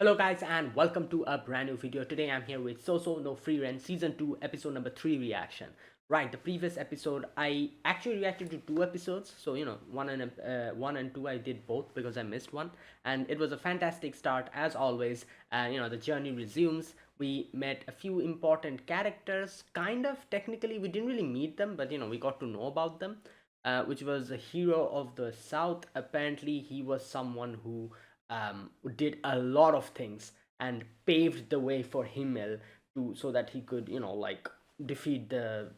Hello guys and welcome to a brand new video. Today I'm here with Sousou no Frieren season 2 episode number 3 reaction. Right, the previous episode I actually reacted to two episodes. So one and two I did both because I missed one, and it was a fantastic start as always. The journey resumes. We met a few important characters. Kind of technically we didn't really meet them, but we got to know about them. Which was a hero of the South. Apparently, he was someone who did a lot of things and paved the way for Himmel to so that he could defeat the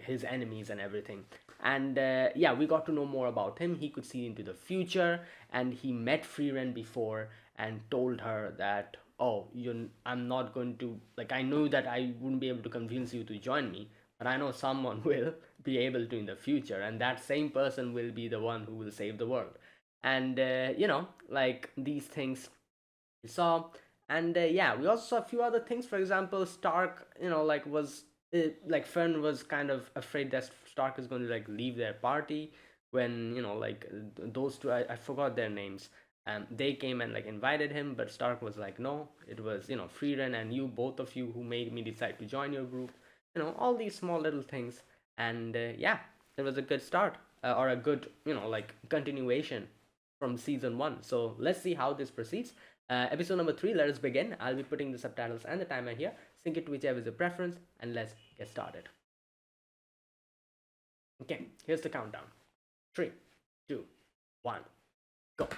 his enemies and everything. And yeah, we got to know more about him. He could see into the future, and he met Frieren before and told her that, oh, I'm not going to, I know that I wouldn't be able to convince you to join me, but I know someone will be able to in the future, and that same person will be the one who will save the world. And these things we saw. And yeah, we also saw a few other things. For example, Stark, was Fern was kind of afraid that Stark is going to leave their party when those two, I forgot their names. They came and invited him, but Stark was like, no, it was Frieren and you, both of you, who made me decide to join your group. All these small little things. And yeah, it was a good start, or a good continuation from season 1. So let's see how this proceeds. Episode number 3, let us begin. I'll be putting the subtitles and the timer here. Sync it to whichever is your preference, and let's get started. Okay, here's the countdown. 3, 2, 1, go.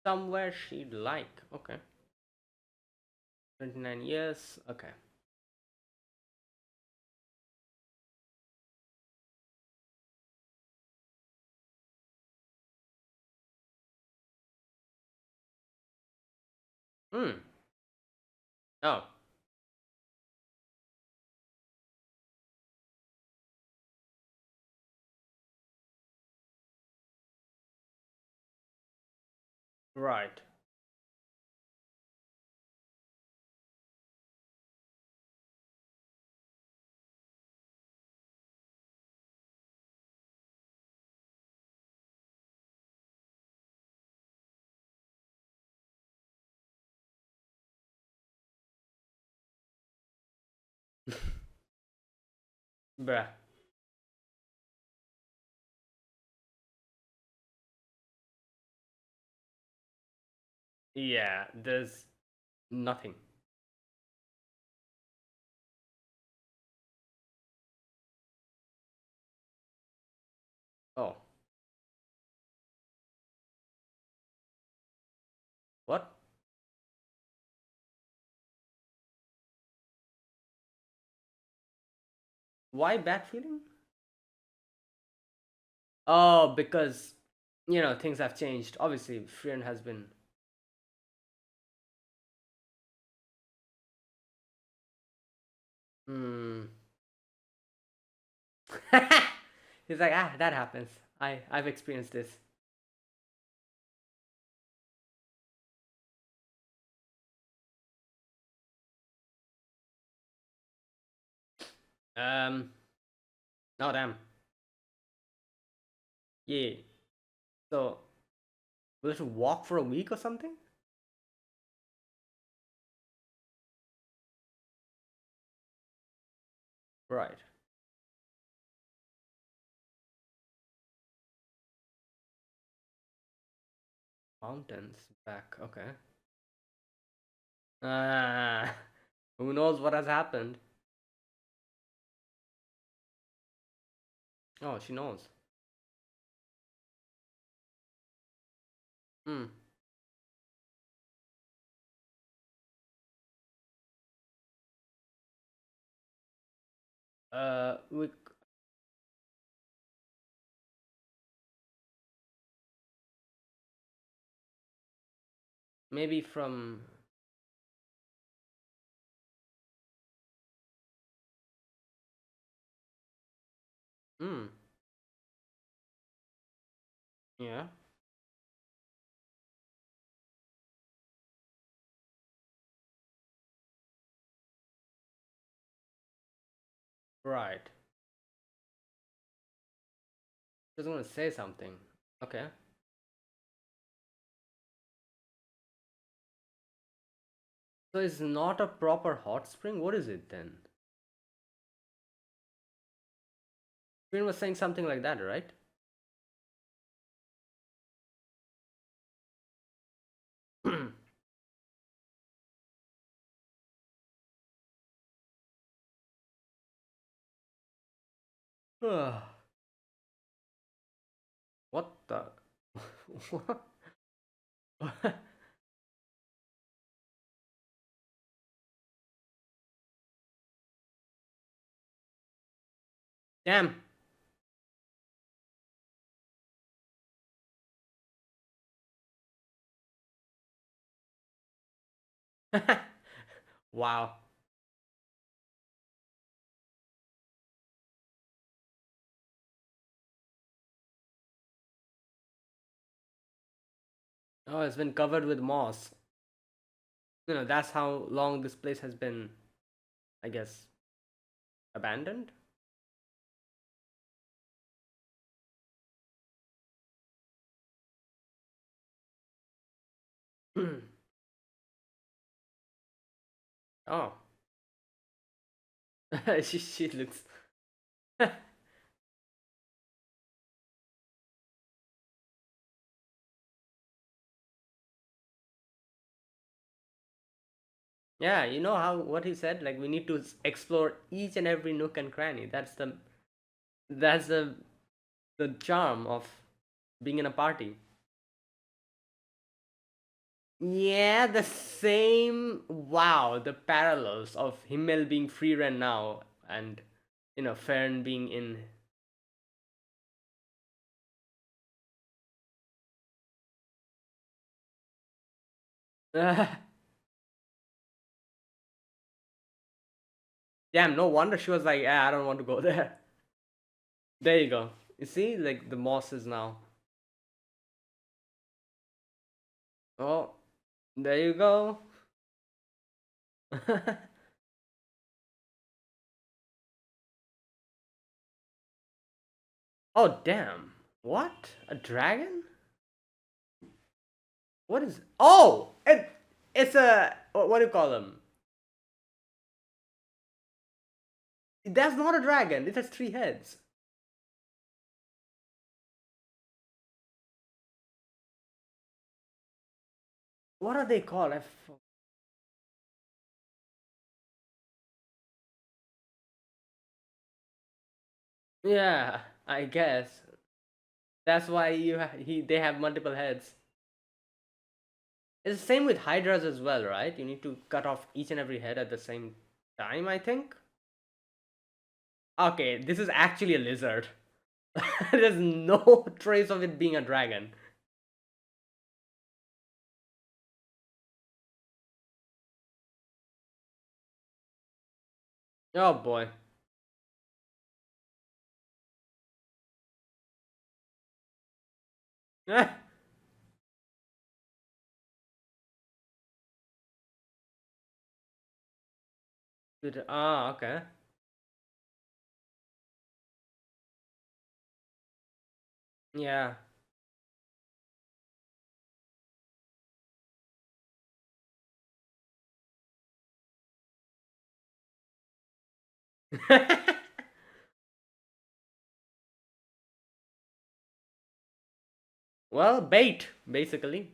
Somewhere she'd like. Okay. 29 years. Okay. Hmm. Oh. Right. Bruh. Yeah, there's nothing. Oh. What? Why bad feeling? Oh, because things have changed. Obviously, Frieren has been. Hmm. He's like, ah, that happens. I've experienced this. Um. Oh damn. Yeah. So we'll have to walk for a week or something. Right. Mountains back. Okay. Ah. Who knows what has happened? Oh, she knows. Hmm. We maybe from. Hmm. Yeah. Right. Just want to say something. Okay. So it's not a proper hot spring. What is it then? Queen was saying something like that, right? What the? What? Damn. Wow. Oh, it's been covered with moss. That's how long this place has been, I guess, abandoned. Oh, she looks. Yeah, you know how what he said? Like we need to explore each and every nook and cranny. That's the charm of being in a party. Yeah, the same. Wow, the parallels of Himmel being Frieren now and Fern being in. Damn, no wonder she was like, I don't want to go there. There you go. You see, like the mosses now. Oh, there you go. Oh, damn. What? A dragon? What is? Oh, it's a what do you call them? That's not a dragon. It has three heads. What are they called? Yeah, I guess that's why they have multiple heads. It's the same with hydras as well, right? You need to cut off each and every head at the same time, I think. Okay, this is actually a lizard. There's no trace of it being a dragon. Oh boy. Ah, okay. Yeah. Well, bait, basically.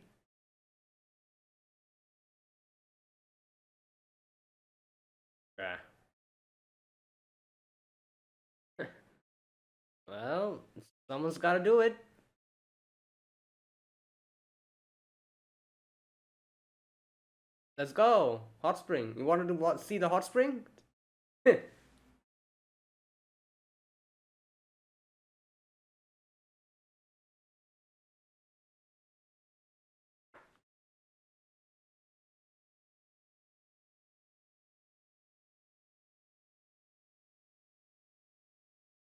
Yeah. Well, someone's got to do it. Let's go. Hot spring. You wanted to see the hot spring?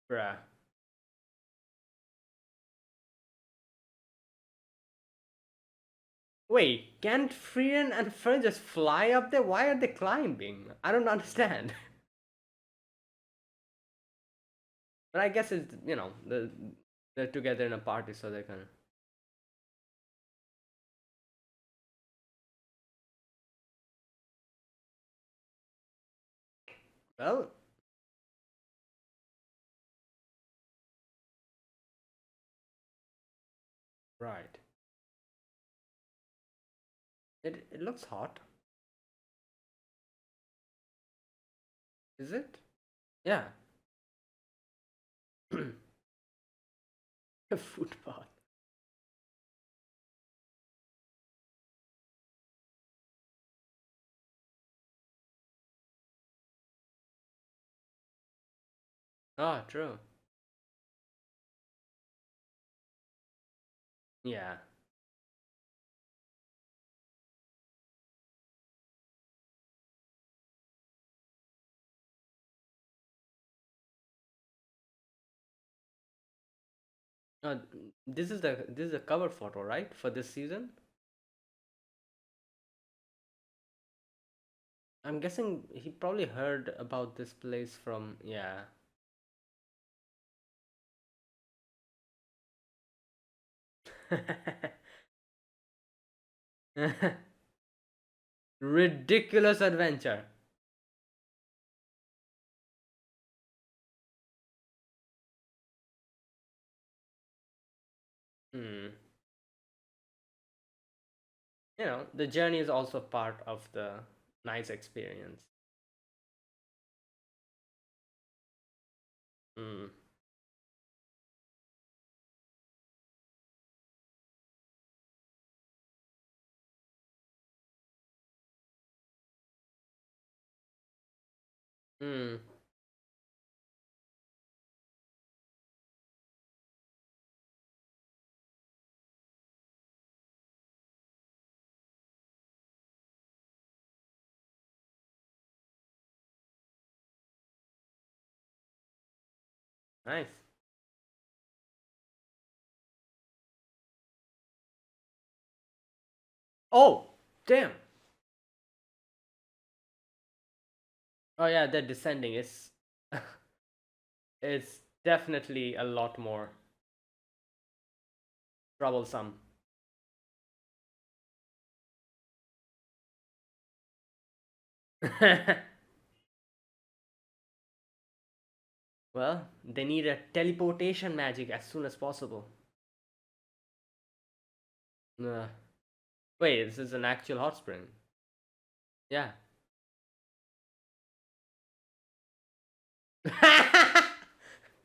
Bruh. Wait, can't Frieren and Fern just fly up there? Why are they climbing? I don't understand. But I guess it's, they're together in a party, so they can. Well, right. It looks hot. Is it? Yeah. A footpath. Oh, true. Yeah. Uh, this is a cover photo, right? For this season? I'm guessing he probably heard about this place from, yeah. Ridiculous adventure. Hmm. The journey is also part of the nice experience. Hmm. Hmm. Nice. Oh, damn. Oh yeah, they're descending. It's definitely a lot more troublesome. Well, they need a teleportation magic as soon as possible. Uh, Wait, this is an actual hot spring. Yeah.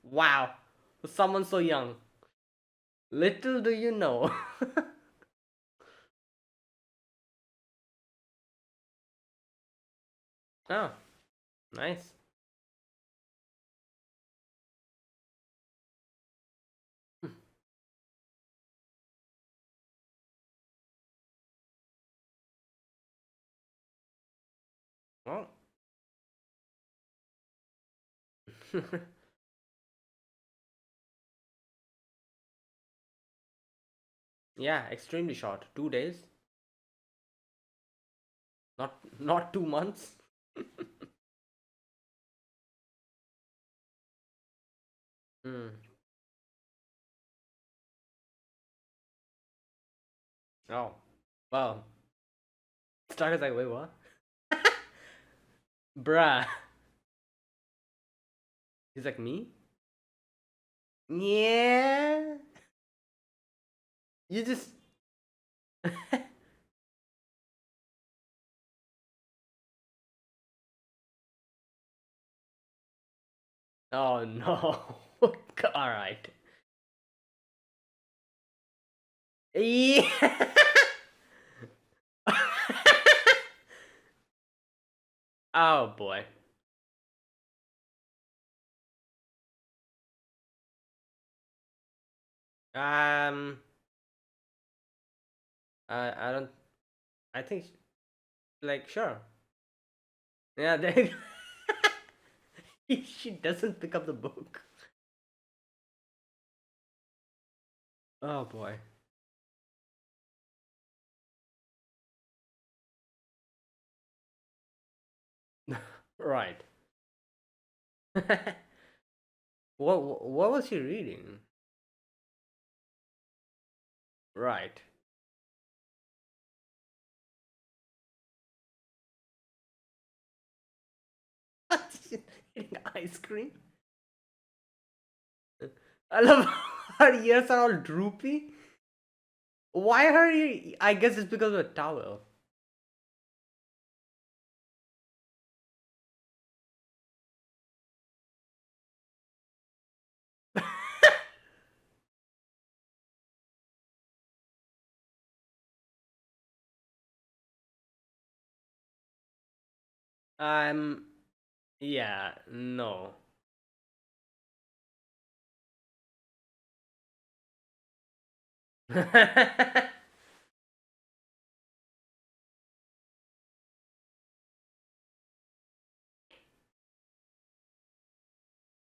Wow. Someone so young. Little do you know. Oh, nice. Well, yeah, extremely short. 2 days, not 2 months. Hmm. Oh, well, Starker's like, wait, what? Bruh. He's like, me? Yeah. You just. Oh no. Alright. Yeah. Oh boy. Um, I don't. I think, like, sure. Yeah, there. She doesn't pick up the book. Oh boy. Right. What was she reading? Right. She's eating ice cream. I love how her ears are all droopy. Why are you? I guess it's because of a towel. Um. Yeah. No.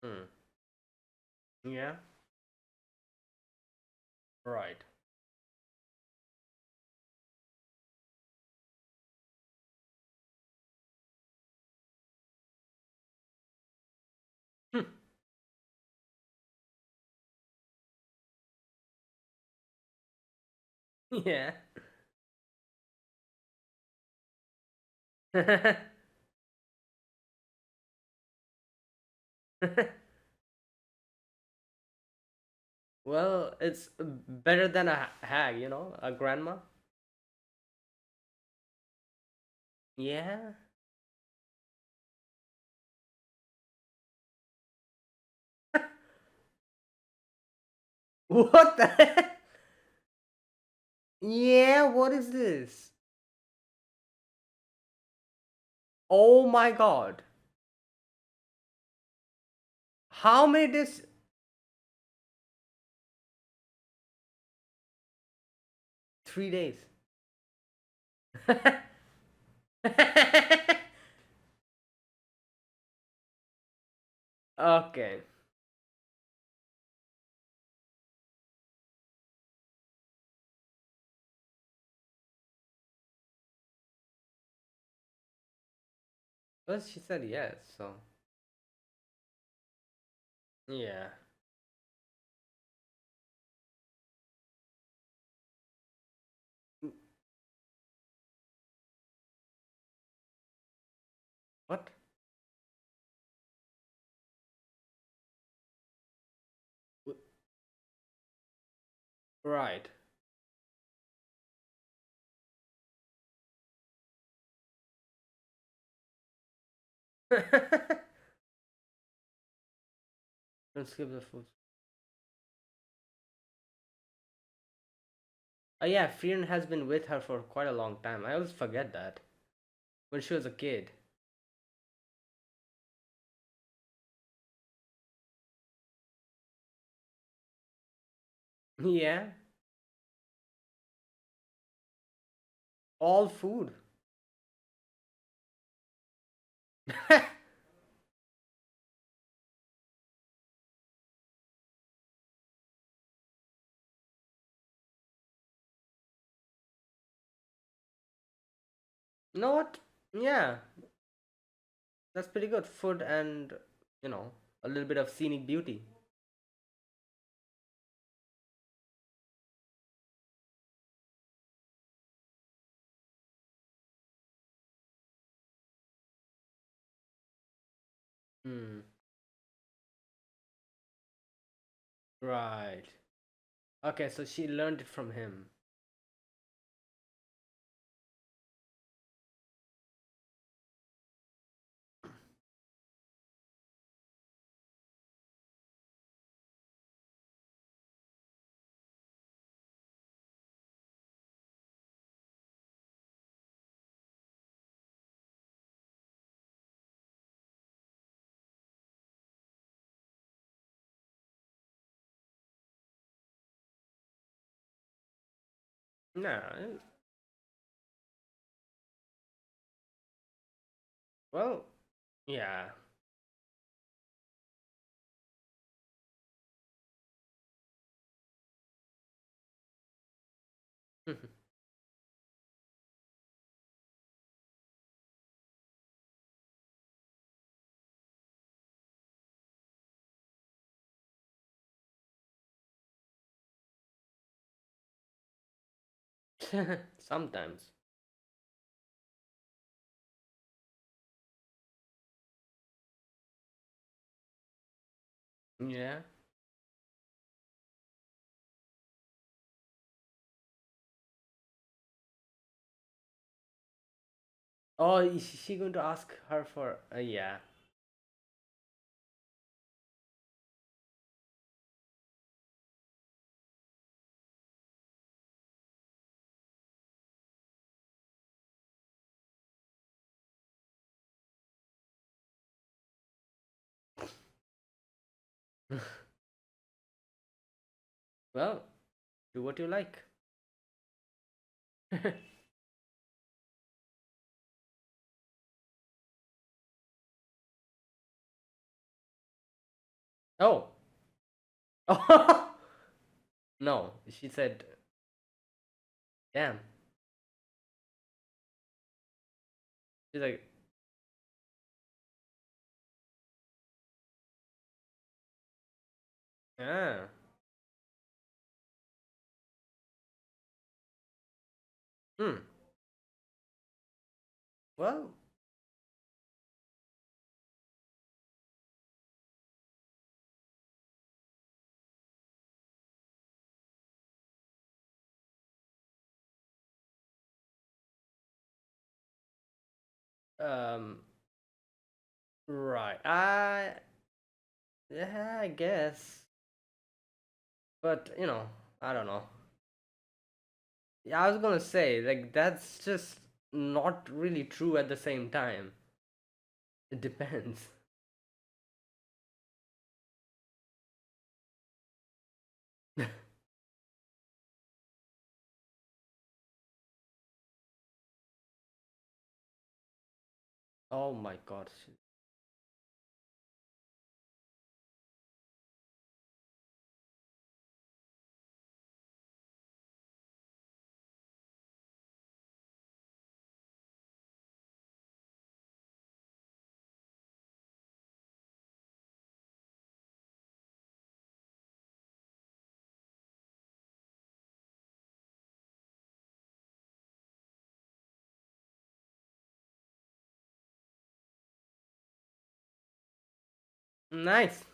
Hmm. Yeah. Right. Yeah. Well, it's better than a hag, a grandma. Yeah. What the heck? Yeah, what is this? Oh my god. How many days? 3 days. Okay. Well, she said yes, so. Yeah. What? Right. Don't skip the food. Oh yeah, Frieren has been with her for quite a long time. I always forget that. When she was a kid. Yeah. All food. You know what? Yeah, that's pretty good. Food and, you know, a little bit of scenic beauty. Hmm. Right. Okay, so she learned it from him. No. Well, yeah. Sometimes. Yeah. Oh, is she going to ask her for? Yeah. Well, do what you like. Oh. Oh. No, she said, "Damn." She's like, "Ah, hmm. Well, um, right. Yeah, I guess, but I don't know. Yeah, I was gonna say like that's just not really true at the same time. It depends. Oh my god. Nice.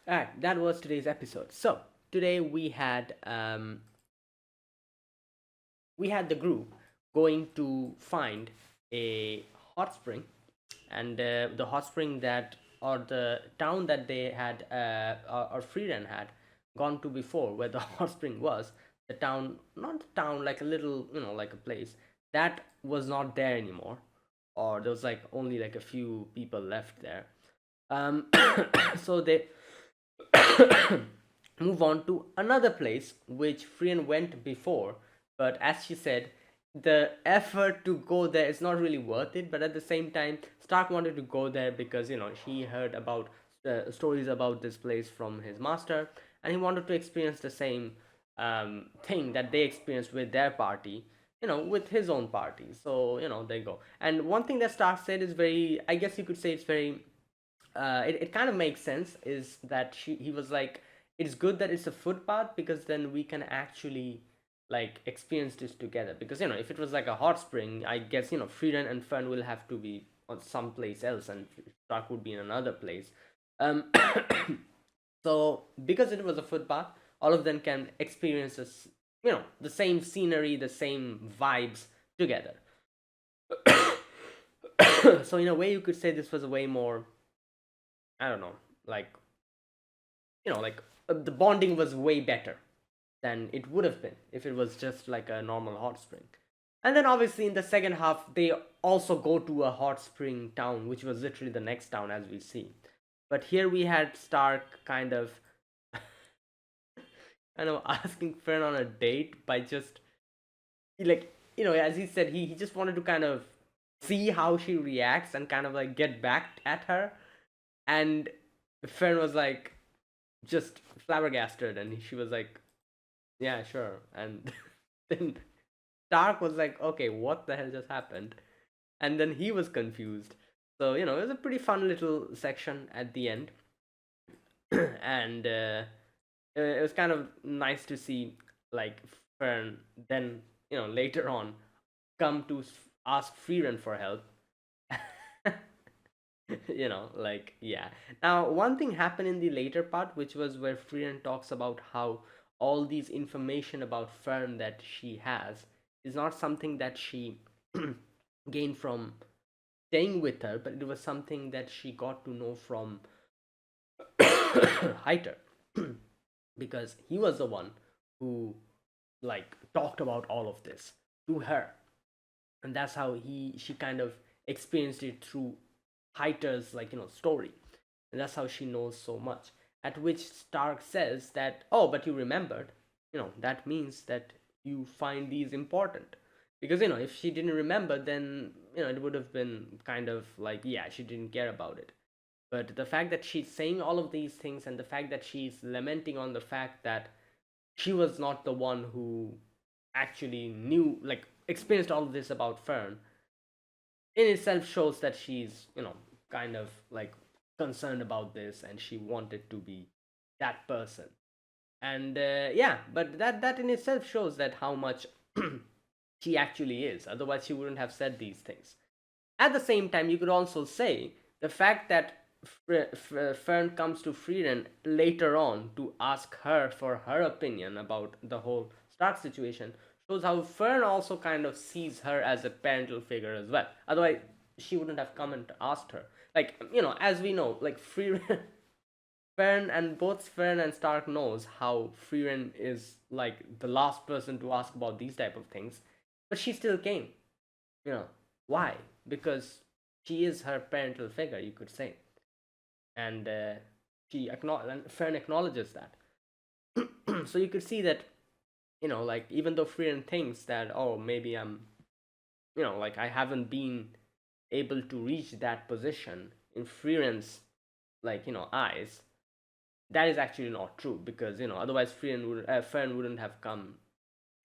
Alright, that was today's episode. So today we had the group going to find a hot spring, and the hot spring that, or the town that they had, or Frieren had gone to before, where the hot spring was. The town, not the town, like a little, like a place that was not there anymore, or there was like only like a few people left there. um so they move on to another place which Frian went before, but as she said, the effort to go there is not really worth it. But at the same time, Stark wanted to go there because he heard about stories about this place from his master, and he wanted to experience the same thing that they experienced with their party, with his own party. So there you go. And one thing that Stark said is very, I guess you could say it's very, it kind of makes sense, is that he was like, it's good that it's a footpath, because then we can actually like experience this together. Because if it was like a hot spring, I guess Frieden and Fern will have to be on someplace else, and Stark would be in another place. um so because it was a footpath, all of them can experience this, the same scenery, the same vibes together. So in a way, you could say this was a way more, I don't know, like, like, the bonding was way better than it would have been if it was just like a normal hot spring. And then obviously in the second half, they also go to a hot spring town, which was literally the next town, as we see. But here we had Stark kind of asking Fern on a date by just, like, as he said, he just wanted to kind of see how she reacts and kind of like get back at her. And Fern was like, just flabbergasted, and she was like, yeah, sure. And then Stark was like, okay, what the hell just happened? And then he was confused. So it was a pretty fun little section at the end. And it was kind of nice to see, like, Fern then, later on, come to ask Frieren for help. Like, yeah. Now, one thing happened in the later part, which was where Frieren talks about how all these information about Fern that she has is not something that she gained from staying with her, but it was something that she got to know from Heiter. Because he was the one who, like, talked about all of this to her, and that's how she kind of experienced it through Heiter's, like, story. And that's how she knows so much. At which Stark says that, oh, but you remembered. That means that you find these important. Because, if she didn't remember, then, it would have been kind of like, yeah, she didn't care about it. But the fact that she's saying all of these things, and the fact that she's lamenting on the fact that she was not the one who actually knew, like, experienced all of this about Fern, in itself shows that she's, kind of like concerned about this, and she wanted to be that person. And yeah, but that in itself shows that how much she actually is. Otherwise, she wouldn't have said these things. At the same time, you could also say the fact that Fern comes to Frieren later on to ask her for her opinion about the whole Stark situation shows how Fern also kind of sees her as a parental figure as well. Otherwise, she wouldn't have come and asked her. Like, as we know, like, Frieren, Fern, and both Fern and Stark knows how Frieren is like the last person to ask about these type of things, but she still came. You know why? Because she is her parental figure, you could say. And Fern acknowledges that. So you could see that, like, even though Frieren thinks that, oh, maybe I'm, like, I haven't been able to reach that position in Frieren's, like, eyes, that is actually not true. Because otherwise Fern wouldn't have come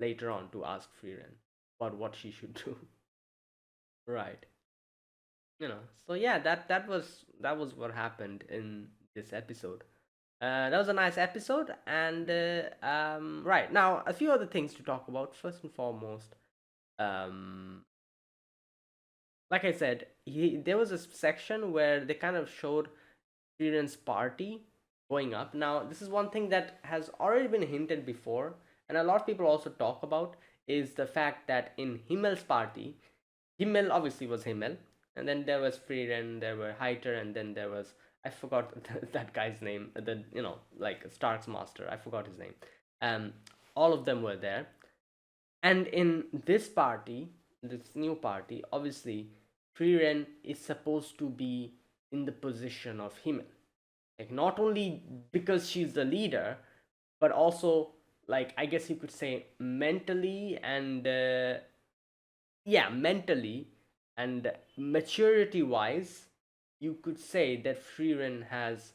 later on to ask Frieren about what she should do. Right. So yeah, that was what happened in this episode. That was a nice episode. And right now, a few other things to talk about. First and foremost, um, like I said, there was a section where they kind of showed Frieren's party going up. Now, this is one thing that has already been hinted before, and a lot of people also talk about, is the fact that in Himmel's party, Himmel obviously was Himmel, and then there was Frieren, there were Heiter, and then there was, I forgot that guy's name, the like Stark's master. I forgot his name. Um, all of them were there, and in this party, this new party, obviously, Frieren is supposed to be in the position of Himmel, like not only because she's the leader, but also, like, I guess you could say mentally and yeah, mentally and maturity wise, you could say that Frieren has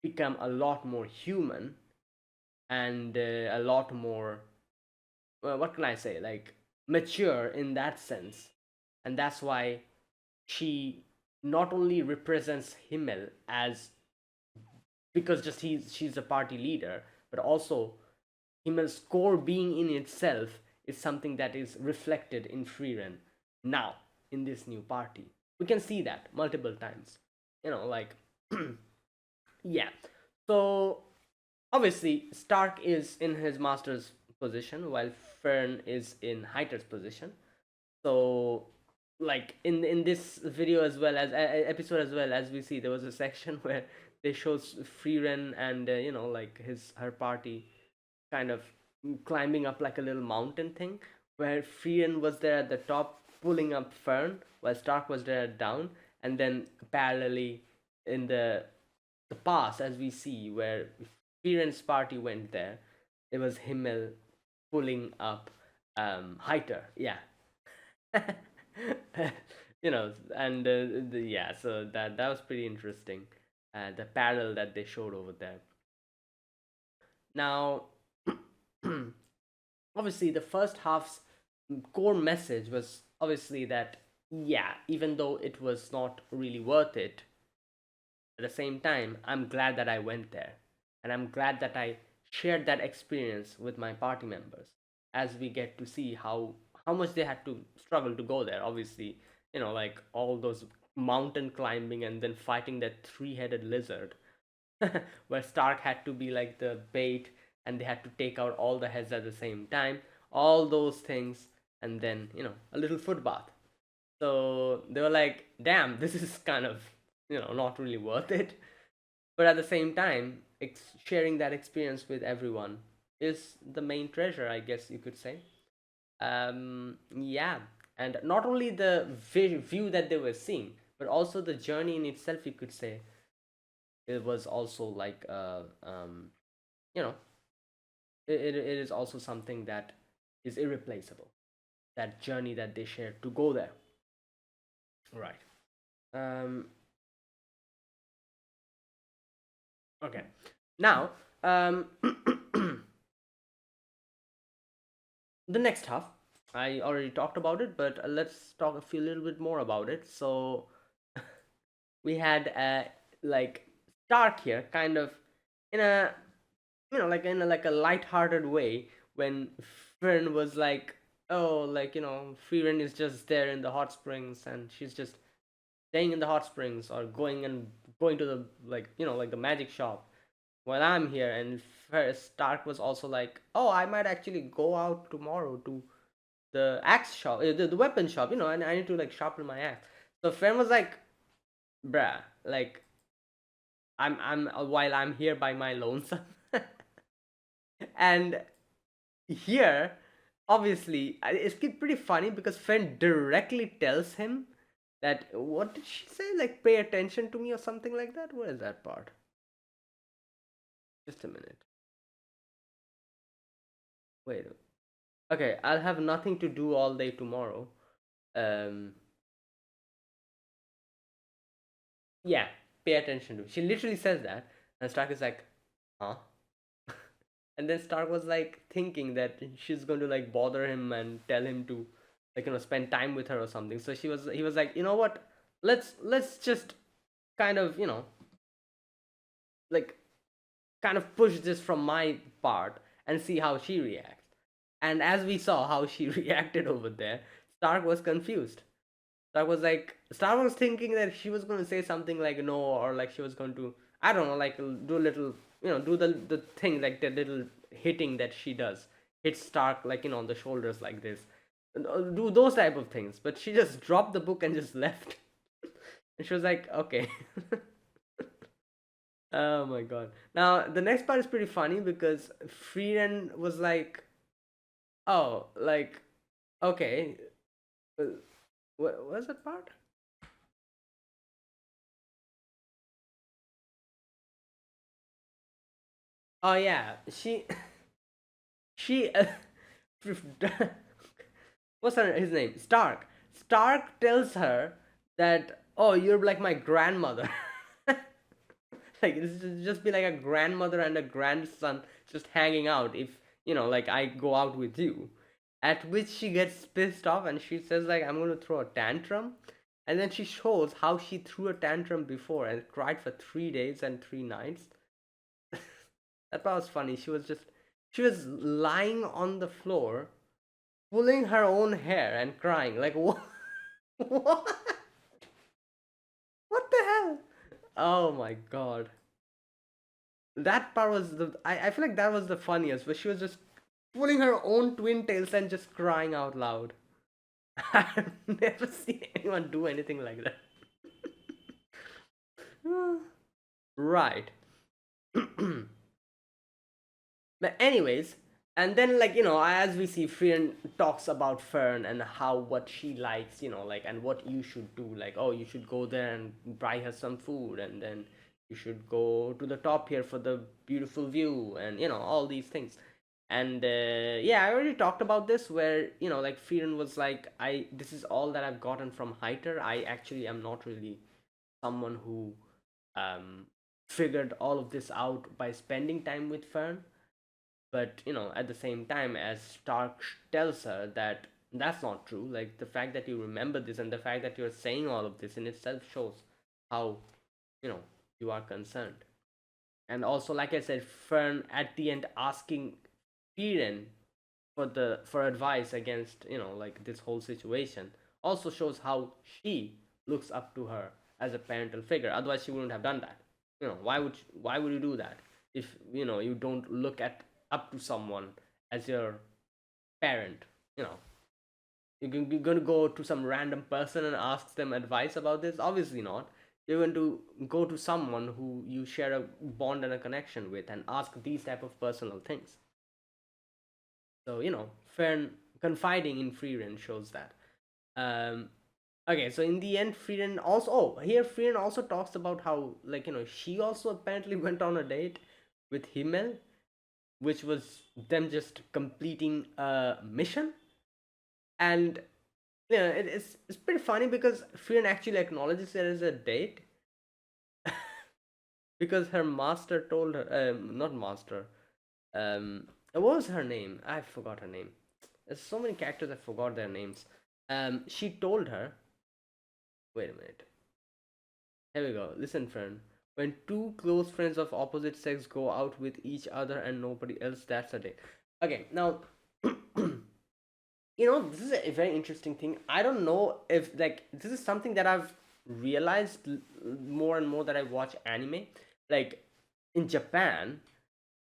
become a lot more human and a lot more, what can I say, like mature in that sense. And that's why she not only represents Himmel as, because just she's a party leader, but also Himmel's core being in itself is something that is reflected in Frieren now in this new party. We can see that multiple times. Like yeah. So obviously Stark is in his master's position while Fern is in Heiter's position. So like in this video as well as episode as well, as we see, there was a section where they shows Frieren and like her party kind of climbing up like a little mountain thing, where Frieren was there at the top pulling up Fern while Stark was there down, and then parallelly in the past, as we see, where Frieren's party went there, it was Himmel pulling up Heiter. Yeah. And yeah, so that was pretty interesting. The parallel that they showed over there. Now, obviously, the first half's core message was obviously that, yeah, even though it was not really worth it, at the same time, I'm glad that I went there. And I'm glad that I shared that experience with my party members, as we get to see how much they had to struggle to go there. Obviously, like all those mountain climbing and then fighting that three-headed lizard, where Stark had to be like the bait and they had to take out all the heads at the same time. All those things, and then a little foot bath. So they were like, "Damn, this is kind of not really worth it." But at the same time, sharing that experience with everyone is the main treasure, I guess you could say. Yeah, and not only the view that they were seeing, but also the journey in itself, you could say, it was also like you know it is also something that is irreplaceable, that journey that they shared to go there, right? um okay, now the next half, I already talked about it, but let's talk a few little bit more about it. So we had like Stark here kind of in a like in like a light-hearted way, when Fern was like, oh, like Frieren is just there in the hot springs and she's just staying in the hot springs or going to the, like like the magic shop while I'm here. And first Stark was also like, oh, I might actually go out tomorrow to the axe shop, the weapon shop, and I need to like sharpen my axe. So Fern was like, bruh, like I'm while I'm here by my lonesome. And here, obviously, it's pretty funny because Fen directly tells him that, what did she say, like pay attention to me or something like that. What is that part? Just a minute. Wait. Okay, I'll have nothing to do all day tomorrow. um yeah, pay attention to me. She literally says that, and Stark is like, huh? And then Stark was like thinking that she's going to like bother him and tell him to, like spend time with her or something. So he was like, you know what, let's just kind of like kind of push this from my part and see how she reacts. And as we saw how she reacted over there, Stark was confused. Stark was thinking that she was going to say something like no, or like she was going to I don't know, like do a little, do the thing, like the little hitting that she does, hit Stark like on the shoulders like this, do those type of things. But she just dropped the book and just left, and she was like, okay. Oh my god. Now the next part is pretty funny because Frieren was like, oh, like, okay, uh, what was that part? Oh yeah, she what's his name? Stark. Stark tells her that, oh, you're like my grandmother. Like this is just be like a grandmother and a grandson just hanging out if like I go out with you. At which she gets pissed off and she says like I'm gonna throw a tantrum. And then she shows how she threw a tantrum before and cried for 3 days and 3 nights. That part was funny. She was lying on the floor, pulling her own hair and crying. Like what? What? What the hell? Oh my god. That part was I feel like that was the funniest, where she was just pulling her own twin tails and just crying out loud. I've never seen anyone do anything like that. Right. But anyways, and then like as we see, Frieren talks about Fern and how what she likes, like, and what you should do, like, oh, you should go there and buy her some food, and then you should go to the top here for the beautiful view, and all these things. And yeah, I already talked about this, where like Frieren was like, I this is all that I've gotten from Heiter. I actually am not really someone who um figured all of this out by spending time with Fern. But at the same time, as Stark tells her that that's not true, like the fact that you remember this and the fact that you're saying all of this in itself shows how you know you are concerned. And also, like I said, Fern at the end asking Frieren for advice against like this whole situation also shows how she looks up to her as a parental figure. Otherwise she wouldn't have done that. Why would you do that if you don't look at up to someone as your parent? you know you're going to go to some random person and ask them advice about this? Obviously not. You're going to go to someone who you share a bond and a connection with and ask these type of personal things. So Fern confiding in Frieren shows that. Um, okay, so in the end, Frieren also. Oh, here Frieren also talks about how, like, she also apparently went on a date with Himmel, which was them just completing a mission. And it's pretty funny because Frieren actually acknowledges there is a date because her master told her, not master, what was her name? I forgot her name. There's so many characters I forgot their names. She told her. Wait a minute. Here we go. Listen, friend. When two close friends of opposite sex go out with each other and nobody else, that's a date. Okay, now, this is a very interesting thing. I don't know if, like, this is something that I've realized more and more that I watch anime. Like, in Japan,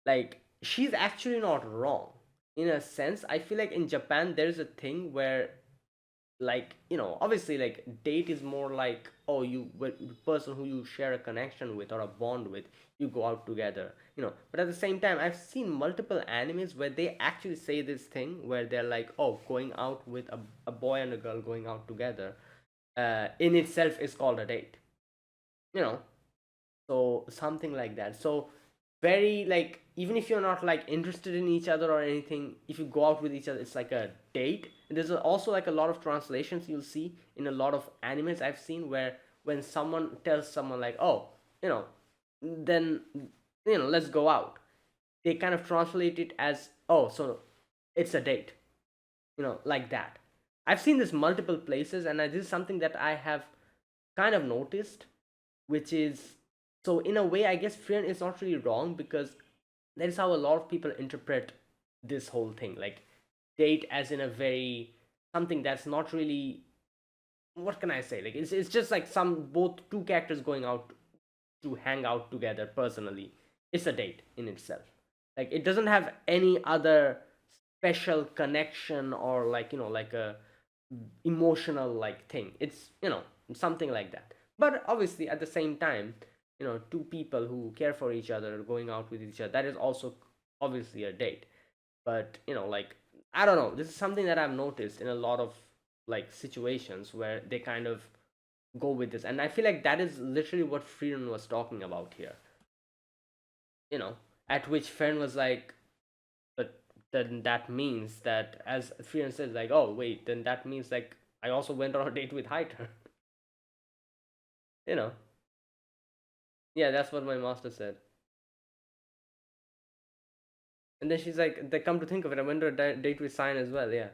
like, she's actually not wrong. In a sense, I feel like in Japan, there's a thing where, like, obviously, like, date is more like, oh, the person who you share a connection with or a bond with, you go out together. But at the same time, I've seen multiple animes where they actually say this thing where they're like, oh, going out with a boy and a girl going out together in itself is called a date. you know so something like that. So very, like, even if you're not like interested in each other or anything, if you go out with each other, it's like a date. And there's also like a lot of translations you'll see in a lot of animes I've seen, where when someone tells someone like, oh, then let's go out, they kind of translate it as, oh, so it's a date, like that. I've seen this multiple places, and this is something that I have kind of noticed, which is, so in a way, I guess Frieren is not really wrong, because that is how a lot of people interpret this whole thing, like date as in a very, something that's not really, what can I say, like it's just like some, both two characters going out to hang out together personally, it's a date in itself. Like it doesn't have any other special connection or like like a emotional like thing. It's something like that. But obviously at the same time, two people who care for each other going out with each other, that is also obviously a date. But like I don't know, this is something that I've noticed in a lot of like situations where they kind of go with this, and I feel like that is literally what Frieren was talking about here. you know at which Fern was like, but then that means that, as Frieren says, like, oh wait, then that means like I also went on a date with Heiter. you know yeah, that's what my master said. And then she's like, they come to think of it, I went on a date with Sign as well. Yeah.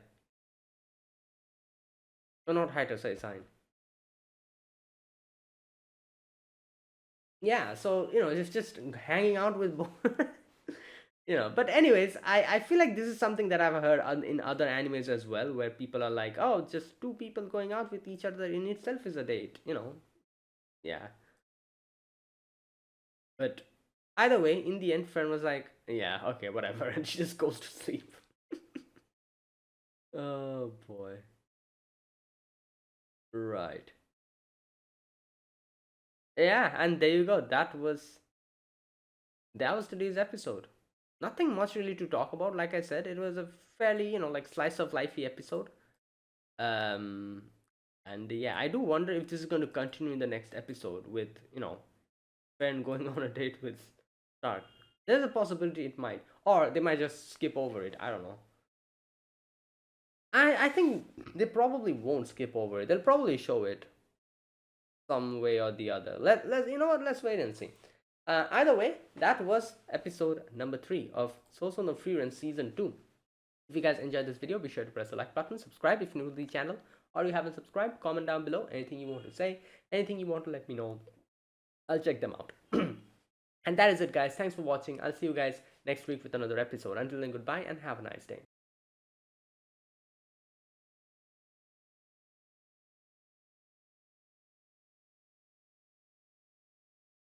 No, not Heiter, say Sign. Yeah, so it's just hanging out with but anyways, I feel like this is something that I've heard in other animes as well, where people are like, oh, just two people going out with each other in itself is a date. Yeah. But either way, in the end, Fern was like, yeah, okay, whatever. And she just goes to sleep. Oh boy. Right. Yeah, and there you go. That was today's episode. Nothing much really to talk about. Like I said, it was a fairly, like slice of lifey episode. Um, and yeah, I do wonder if this is going to continue in the next episode with, Ben going on a date with Stark. There's a possibility it might, or they might just skip over it. I don't know. I think they probably won't skip over it. They'll probably show it some way or the other. Let you know what? Let's wait and see. Either way, that was episode number 3 of Sousou no Frieren season 2. If you guys enjoyed this video, be sure to press the like button, subscribe if you're new to the channel, or you haven't subscribed. Comment down below anything you want to say, anything you want to let me know. I'll check them out. And that is it, guys. Thanks for watching. I'll see you guys next week with another episode. Until then, goodbye and have a nice day.